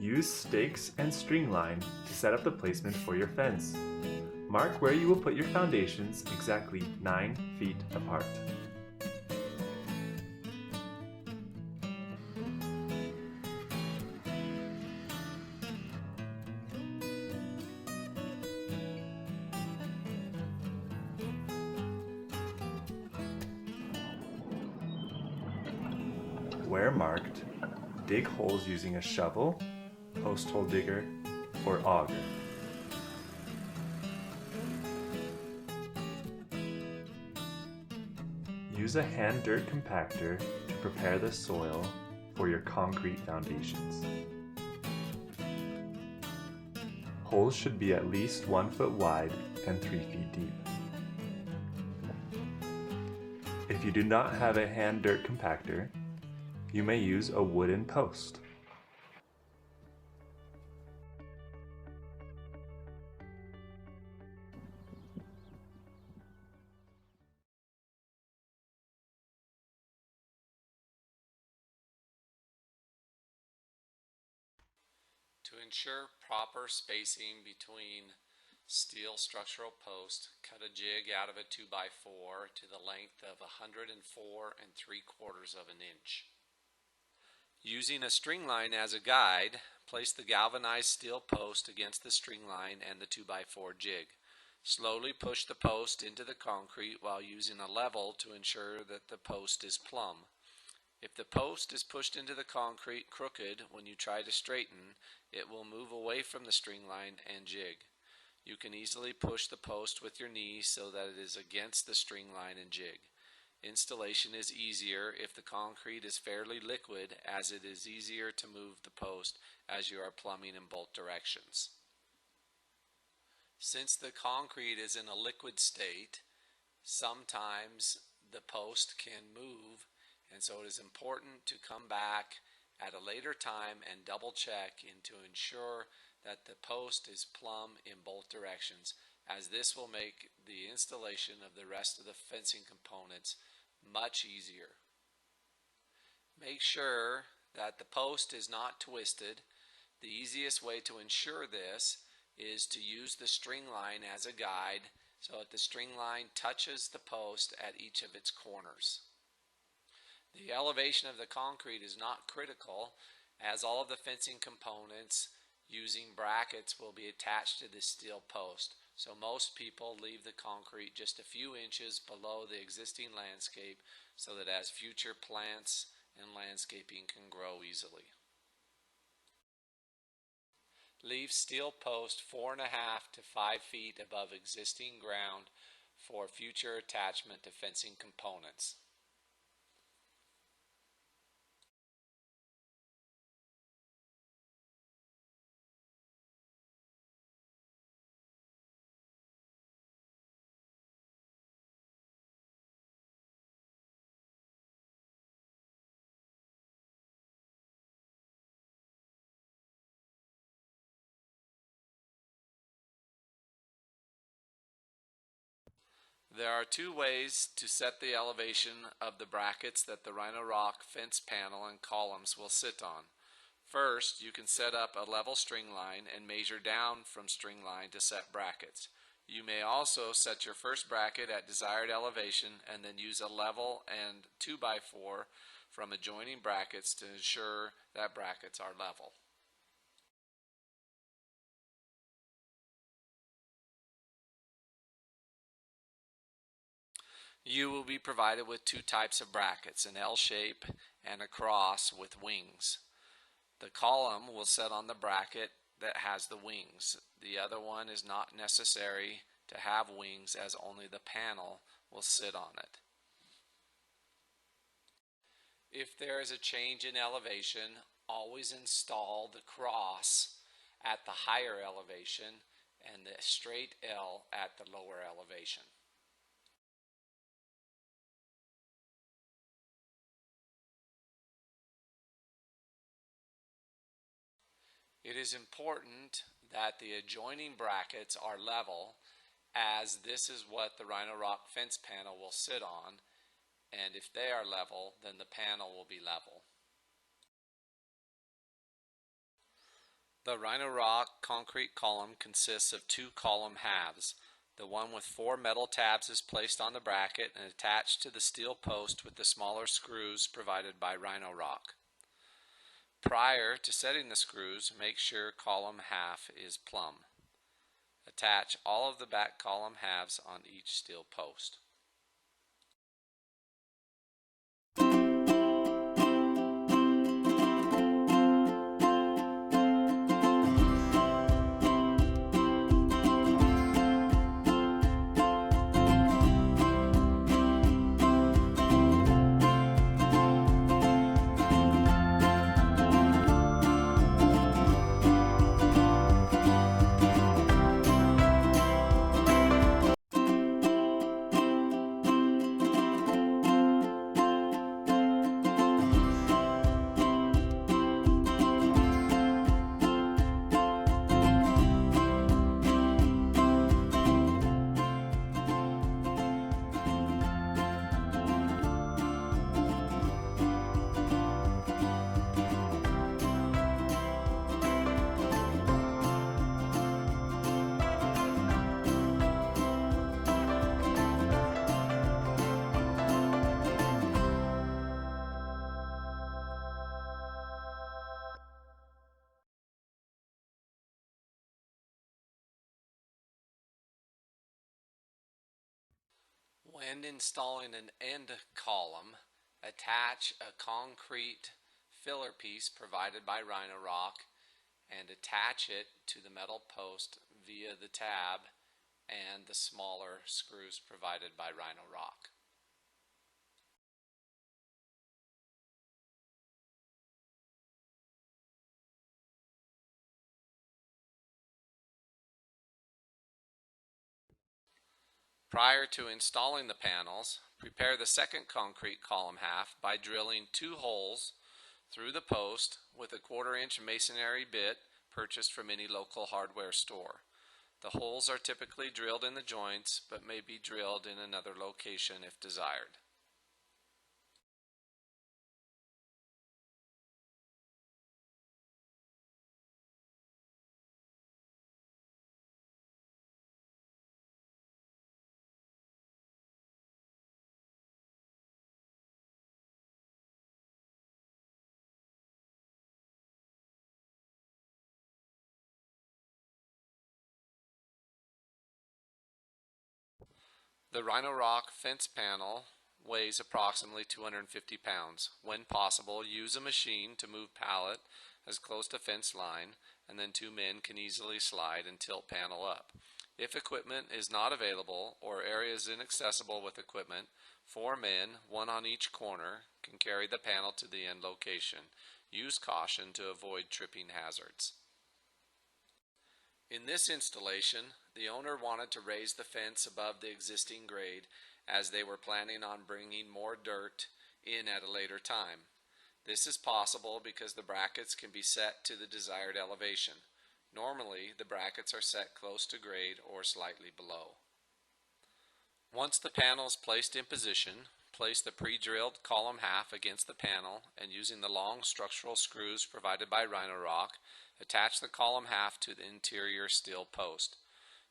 Use stakes and string line to set up the placement for your fence. Mark where you will put your foundations exactly 9 feet apart. Where marked, dig holes using a shovel, post hole digger, or auger. Use a hand dirt compactor to prepare the soil for your concrete foundations. Holes should be at least 1 foot wide and 3 feet deep. If you do not have a hand dirt compactor, you may use a wooden post. To ensure proper spacing between steel structural posts, cut a jig out of a 2x4 to the length of 104 3/4 inches. Using a string line as a guide, place the galvanized steel post against the string line and the 2x4 jig. Slowly push the post into the concrete while using a level to ensure that the post is plumb. If the post is pushed into the concrete crooked when you try to straighten, it will move away from the string line and jig. You can easily push the post with your knee so that it is against the string line and jig. Installation is easier if the concrete is fairly liquid, as it is easier to move the post as you are plumbing in both directions. Since the concrete is in a liquid state, sometimes the post can move, and so it is important to come back at a later time and double check to ensure that the post is plumb in both directions, as this will make the installation of the rest of the fencing components much easier. Make sure that the post is not twisted. The easiest way to ensure this is to use the string line as a guide so that the string line touches the post at each of its corners. The elevation of the concrete is not critical, as all of the fencing components using brackets will be attached to the steel post, so most people leave the concrete just a few inches below the existing landscape so that as future plants and landscaping can grow easily. Leave steel post 4.5 to 5 feet above existing ground for future attachment to fencing components. There are two ways to set the elevation of the brackets that the Rhinorock fence panel and columns will sit on. First, you can set up a level string line and measure down from string line to set brackets. You may also set your first bracket at desired elevation and then use a level and 2x4 from adjoining brackets to ensure that brackets are level. You will be provided with two types of brackets, an L shape and a cross with wings. The column will sit on the bracket that has the wings. The other one is not necessary to have wings, as only the panel will sit on it. If there is a change in elevation, always install the cross at the higher elevation and the straight L at the lower elevation. It is important that the adjoining brackets are level, as this is what the Rhinorock fence panel will sit on, and if they are level, then the panel will be level. The Rhinorock concrete column consists of two column halves. The one with 4 metal tabs is placed on the bracket and attached to the steel post with the smaller screws provided by Rhinorock. Prior to setting the screws, make sure column half is plumb. Attach all of the back column halves on each steel post. When installing an end column, attach a concrete filler piece provided by Rhinorock and attach it to the metal post via the tab and the smaller screws provided by Rhinorock. Prior to installing the panels, prepare the second concrete column half by drilling 2 holes through the post with a 1/4-inch masonry bit purchased from any local hardware store. The holes are typically drilled in the joints, but may be drilled in another location if desired. The Rhinorock fence panel weighs approximately 250 pounds. When possible, use a machine to move pallet as close to fence line, and then 2 men can easily slide and tilt panel up. If equipment is not available or area is inaccessible with equipment, 4 men, 1 on each corner, can carry the panel to the end location. Use caution to avoid tripping hazards. In this installation, the owner wanted to raise the fence above the existing grade as they were planning on bringing more dirt in at a later time. This is possible because the brackets can be set to the desired elevation. Normally, the brackets are set close to grade or slightly below. Once the panel is placed in position, place the pre-drilled column half against the panel and using the long structural screws provided by Rhinorock, attach the column half to the interior steel post.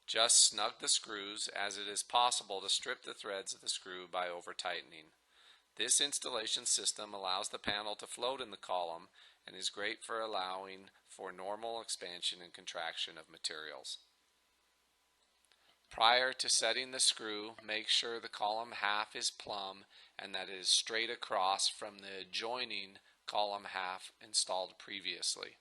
Just snug the screws as it is possible to strip the threads of the screw by over-tightening. This installation system allows the panel to float in the column and is great for allowing for normal expansion and contraction of materials. Prior to setting the screw, make sure the column half is plumb and that it is straight across from the adjoining column half installed previously.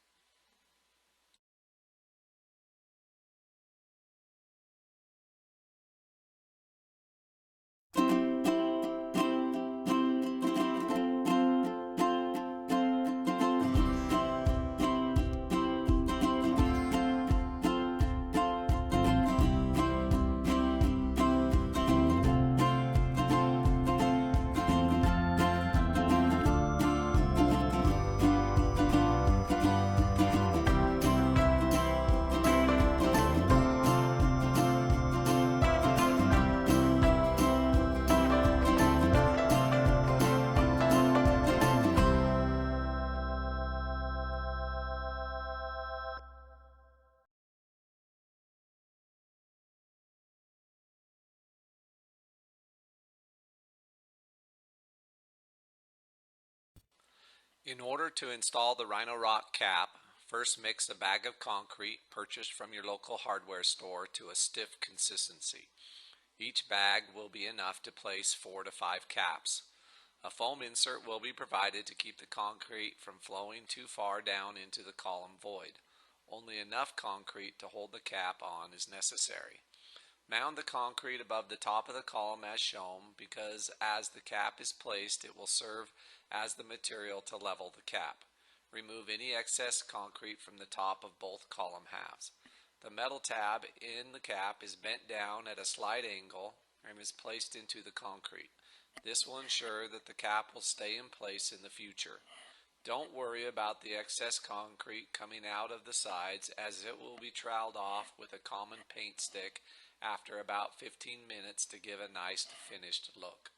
In order to install the Rhinorock cap, first mix a bag of concrete purchased from your local hardware store to a stiff consistency. Each bag will be enough to place 4 to 5 caps. A foam insert will be provided to keep the concrete from flowing too far down into the column void. Only enough concrete to hold the cap on is necessary. Mound the concrete above the top of the column as shown, because as the cap is placed it will serve as the material to level the cap. Remove any excess concrete from the top of both column halves. The metal tab in the cap is bent down at a slight angle and is placed into the concrete. This will ensure that the cap will stay in place in the future. Don't worry about the excess concrete coming out of the sides, as it will be troweled off with a common paint stick after about 15 minutes to give a nice finished look.